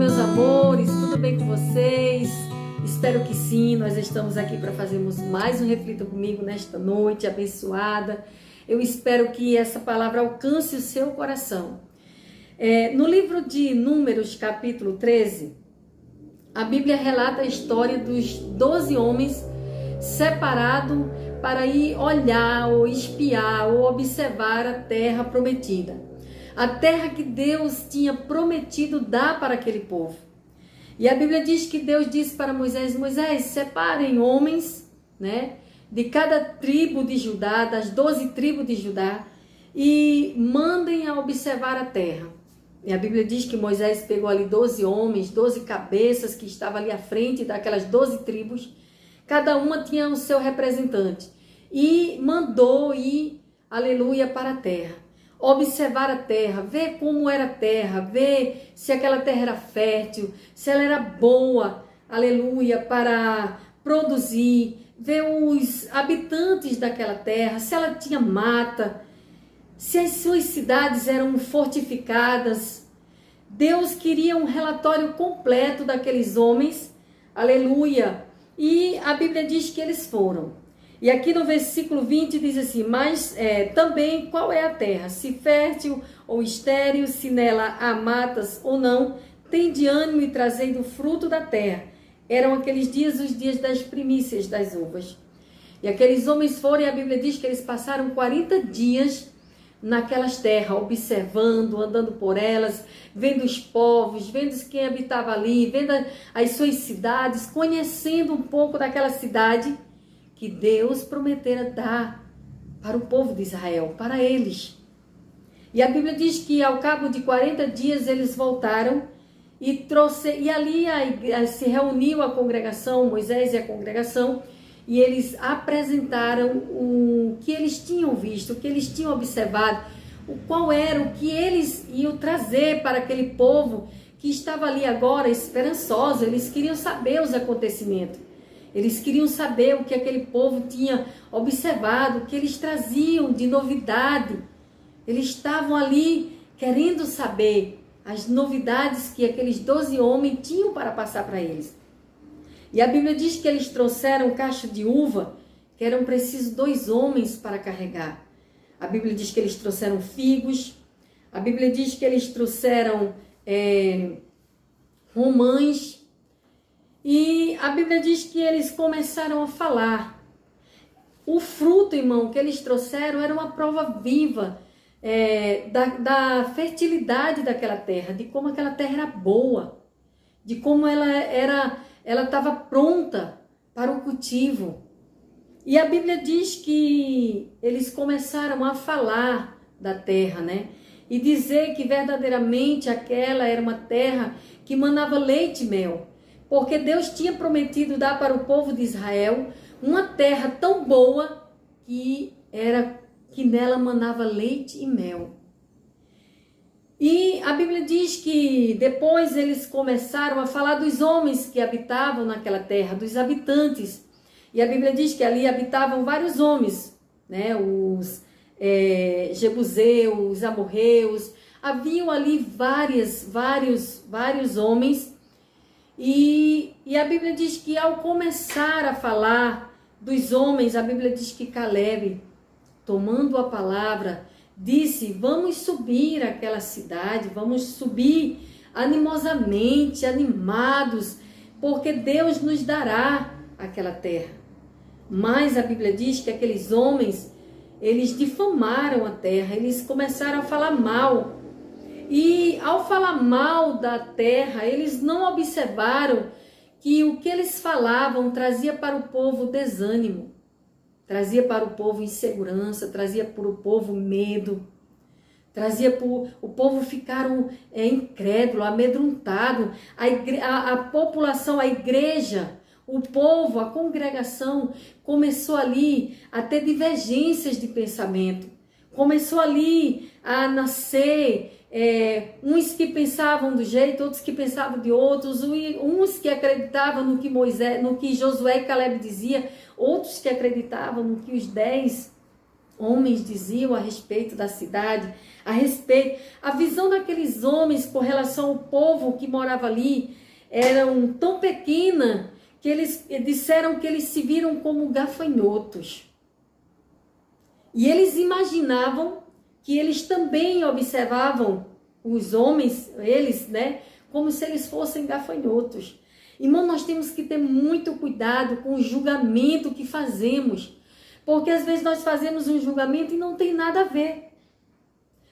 meus amores, tudo bem com vocês? Espero que sim, nós estamos aqui para fazermos mais um Reflita Comigo nesta noite abençoada. Eu espero que essa palavra alcance o seu coração. No livro de Números, capítulo 13, a Bíblia relata a história dos 12 homens separados para ir olhar, ou espiar, ou observar a terra prometida. A terra que Deus tinha prometido dar para aquele povo. E a Bíblia diz que Deus disse para Moisés: Moisés, separem homens, de cada tribo de Judá, das 12 tribos de Judá, e mandem a observar a terra. E a Bíblia diz que Moisés pegou ali 12 homens, 12 cabeças que estavam ali à frente daquelas 12 tribos. Cada uma tinha o seu representante. E mandou ir, aleluia, para a terra. Observar a terra, ver como era a terra, ver se aquela terra era fértil, se ela era boa, aleluia, para produzir, ver os habitantes daquela terra, se ela tinha mata, se as suas cidades eram fortificadas. Deus queria um relatório completo daqueles homens, aleluia, e a Bíblia diz que eles foram. E aqui no versículo 20 diz assim: mas também qual é a terra, se fértil ou estéril, se nela há matas ou não, tem de ânimo e trazendo o fruto da terra. Eram aqueles dias os dias das primícias das uvas. E aqueles homens foram, e a Bíblia diz que eles passaram 40 dias naquelas terras, observando, andando por elas, vendo os povos, vendo quem habitava ali, vendo as suas cidades, conhecendo um pouco daquela cidade que Deus prometera dar para o povo de Israel, para eles. E a Bíblia diz que ao cabo de 40 dias eles voltaram e ali se reuniu a congregação, Moisés e a congregação, e eles apresentaram o que eles tinham visto, o que eles tinham observado, qual era o que eles iam trazer para aquele povo que estava ali agora esperançoso. Eles queriam saber os acontecimentos. Eles queriam saber o que aquele povo tinha observado, o que eles traziam de novidade. Eles estavam ali querendo saber as novidades que aqueles 12 homens tinham para passar para eles. E a Bíblia diz que eles trouxeram um cacho de uva, que eram precisos 2 homens para carregar. A Bíblia diz que eles trouxeram figos. A Bíblia diz que eles trouxeram romãs. E a Bíblia diz que eles começaram a falar. O fruto, irmão, que eles trouxeram era uma prova viva da fertilidade daquela terra, de como aquela terra era boa, de como ela estava pronta para o cultivo. E a Bíblia diz que eles começaram a falar da terra, e dizer que verdadeiramente aquela era uma terra que manava leite e mel. Porque Deus tinha prometido dar para o povo de Israel uma terra tão boa que nela manava leite e mel. E a Bíblia diz que depois eles começaram a falar dos homens que habitavam naquela terra, dos habitantes. E a Bíblia diz que ali habitavam vários homens, os jebuseus, os amorreus. Haviam ali vários homens. E a Bíblia diz que ao começar a falar dos homens, a Bíblia diz que Caleb, tomando a palavra, disse: vamos subir àquela cidade, vamos subir animosamente, animados, porque Deus nos dará aquela terra. Mas a Bíblia diz que aqueles homens, eles difamaram a terra, eles começaram a falar mal. E ao falar mal da terra, eles não observaram que o que eles falavam trazia para o povo desânimo, trazia para o povo insegurança, trazia para o povo medo, trazia para o povo ficar incrédulo, amedrontado. A população, a igreja, o povo, a congregação começou ali a ter divergências de pensamento, começou ali a nascer uns que pensavam do jeito, outros que pensavam de outros, uns que acreditavam no que Josué e Caleb dizia, outros que acreditavam no que os 10 homens diziam a respeito da cidade, a visão daqueles homens com relação ao povo que morava ali era tão pequena que eles disseram que eles se viram como gafanhotos. E eles imaginavam que eles também observavam os homens, eles, né, como se eles fossem gafanhotos. Irmão, nós temos que ter muito cuidado com o julgamento que fazemos, porque às vezes nós fazemos um julgamento e não tem nada a ver.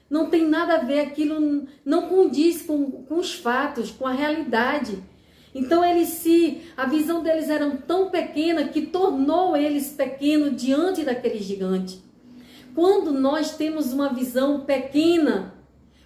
Não tem nada a ver, aquilo não condiz com os fatos, com a realidade. Então a visão deles era tão pequena que tornou eles pequenos diante daquele gigante. Quando nós temos uma visão pequena,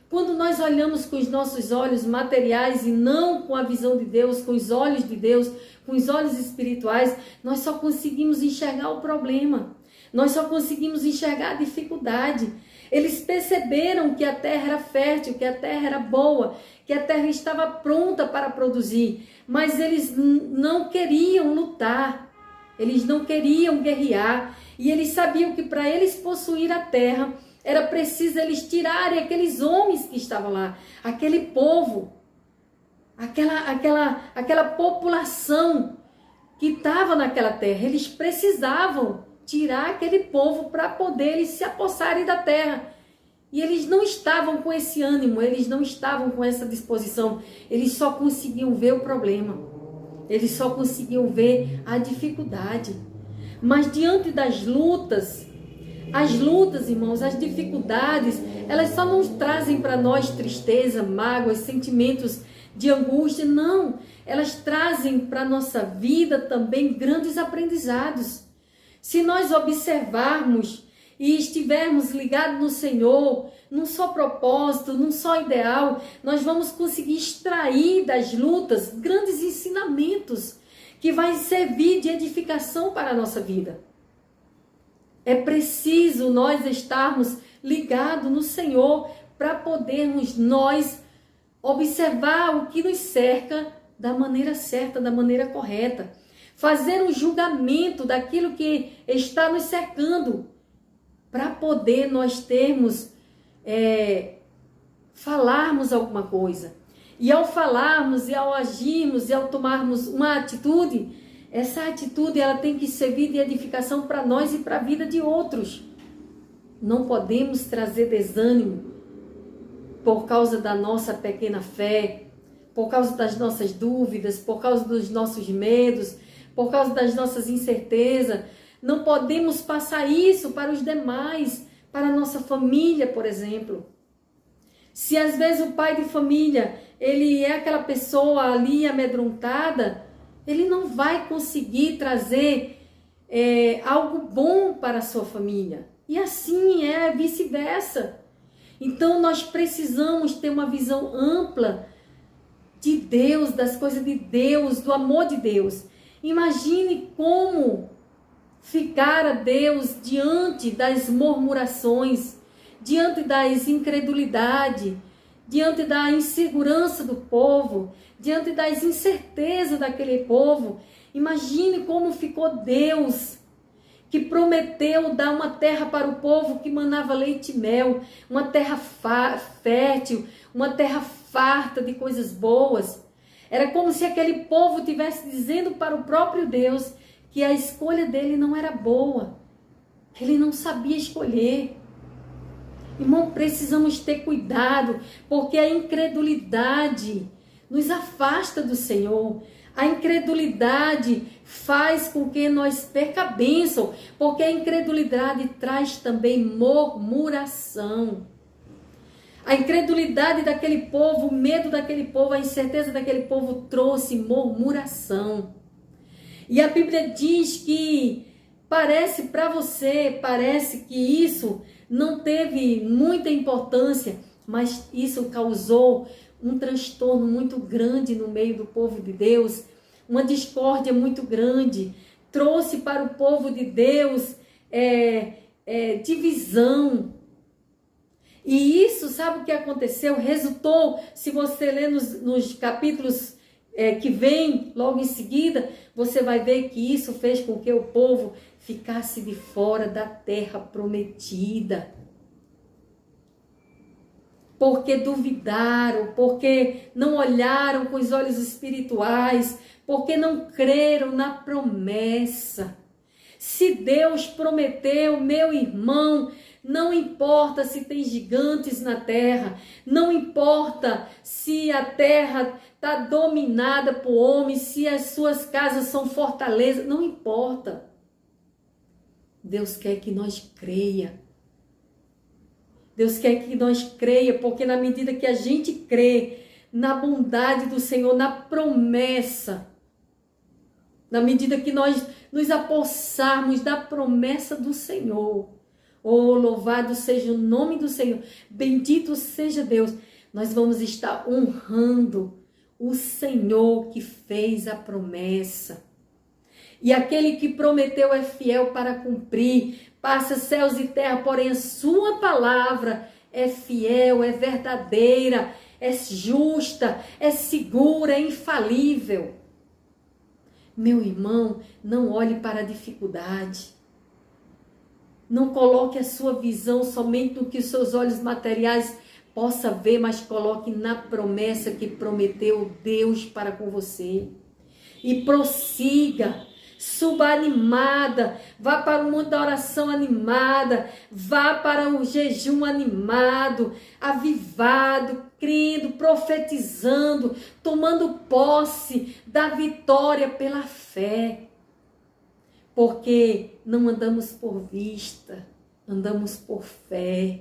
quando nós olhamos com os nossos olhos materiais e não com a visão de Deus, com os olhos de Deus, com os olhos espirituais, nós só conseguimos enxergar o problema. Nós só conseguimos enxergar a dificuldade. Eles perceberam que a terra era fértil, que a terra era boa, que a terra estava pronta para produzir, mas eles não queriam lutar, eles não queriam guerrear, e eles sabiam que para eles possuir a terra, era preciso eles tirarem aqueles homens que estavam lá, aquele povo, aquela população que estava naquela terra. Eles precisavam tirar aquele povo para poder eles se apossarem da terra. E eles não estavam com esse ânimo, eles não estavam com essa disposição. Eles só conseguiam ver o problema. Eles só conseguiam ver a dificuldade. Mas diante das lutas, irmãos, as dificuldades, elas só não trazem para nós tristeza, mágoas, sentimentos de angústia. Não, elas trazem para a nossa vida também grandes aprendizados. Se nós observarmos e estivermos ligados no Senhor, num só propósito, num só ideal, nós vamos conseguir extrair das lutas grandes ensinamentos que vai servir de edificação para a nossa vida. É preciso nós estarmos ligados no Senhor para podermos nós observar o que nos cerca da maneira certa, da maneira correta. Fazer um julgamento daquilo que está nos cercando, para poder nós termos, falarmos alguma coisa. E ao falarmos, e ao agirmos, e ao tomarmos uma atitude, essa atitude ela tem que servir de edificação para nós e para a vida de outros. Não podemos trazer desânimo por causa da nossa pequena fé, por causa das nossas dúvidas, por causa dos nossos medos, por causa das nossas incertezas. Não podemos passar isso para os demais, para a nossa família, por exemplo. Se às vezes o pai de família, ele é aquela pessoa ali amedrontada, ele não vai conseguir trazer algo bom para a sua família. E assim é vice-versa. Então nós precisamos ter uma visão ampla de Deus, das coisas de Deus, do amor de Deus. Imagine como ficara Deus diante das murmurações, diante das incredulidades, diante da insegurança do povo, diante das incertezas daquele povo. Imagine como ficou Deus, que prometeu dar uma terra para o povo que manava leite e mel, uma terra fértil, uma terra farta de coisas boas. Era como se aquele povo estivesse dizendo para o próprio Deus que a escolha dele não era boa, que ele não sabia escolher. Irmão, precisamos ter cuidado, porque a incredulidade nos afasta do Senhor. A incredulidade faz com que nós perca a bênção, porque a incredulidade traz também murmuração. A incredulidade daquele povo, o medo daquele povo, a incerteza daquele povo trouxe murmuração. E a Bíblia diz que parece que isso não teve muita importância, mas isso causou um transtorno muito grande no meio do povo de Deus, uma discórdia muito grande, trouxe para o povo de Deus divisão. E isso, sabe o que aconteceu? Resultou, se você ler nos capítulos que vem logo em seguida, você vai ver que isso fez com que o povo ficasse de fora da terra prometida. Porque duvidaram, porque não olharam com os olhos espirituais, porque não creram na promessa. Se Deus prometeu, meu irmão, não importa se tem gigantes na terra, não importa se a terra está dominada por homens, se as suas casas são fortalezas, não importa. Deus quer que nós creia. Deus quer que nós creia, porque na medida que a gente crê na bondade do Senhor, na promessa, na medida que nós nos apossarmos da promessa do Senhor, oh, louvado seja o nome do Senhor, bendito seja Deus, nós vamos estar honrando o Senhor que fez a promessa. E aquele que prometeu é fiel para cumprir. Passa céus e terra, porém a sua palavra é fiel, é verdadeira, é justa, é segura, é infalível. Meu irmão, não olhe para a dificuldade. Não coloque a sua visão somente no que os seus olhos materiais possam ver, mas coloque na promessa que prometeu Deus para com você. E prossiga. Suba animada, vá para o mundo da oração animada, vá para o jejum animado, avivado, crendo, profetizando, tomando posse da vitória pela fé. Porque não andamos por vista, andamos por fé.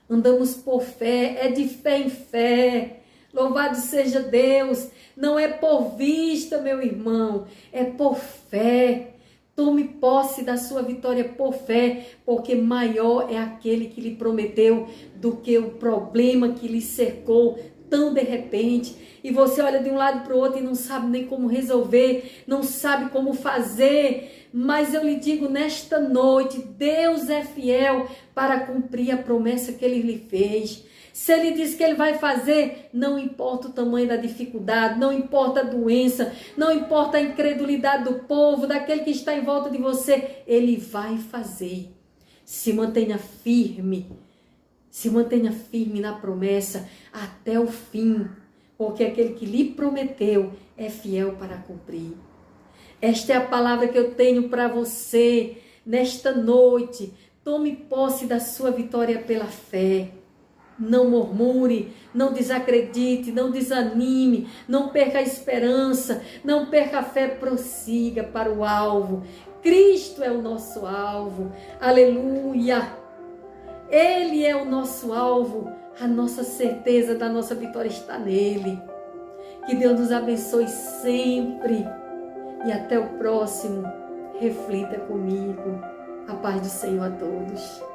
Andamos por fé, é de fé em fé. Louvado seja Deus, não é por vista, meu irmão, é por fé. Tome posse da sua vitória por fé, porque maior é aquele que lhe prometeu do que o problema que lhe cercou tão de repente. E você olha de um lado para o outro e não sabe nem como resolver, não sabe como fazer. Mas eu lhe digo nesta noite, Deus é fiel para cumprir a promessa que Ele lhe fez. Se Ele diz que Ele vai fazer, não importa o tamanho da dificuldade, não importa a doença, não importa a incredulidade do povo, daquele que está em volta de você, Ele vai fazer. Se mantenha firme na promessa até o fim, porque aquele que lhe prometeu é fiel para cumprir. Esta é a palavra que eu tenho para você nesta noite. Tome posse da sua vitória pela fé. Não murmure, não desacredite, não desanime, não perca a esperança, não perca a fé, prossiga para o alvo. Cristo é o nosso alvo, aleluia! Ele é o nosso alvo, a nossa certeza da nossa vitória está nele. Que Deus nos abençoe sempre e até o próximo. Reflita comigo. A paz do Senhor a todos.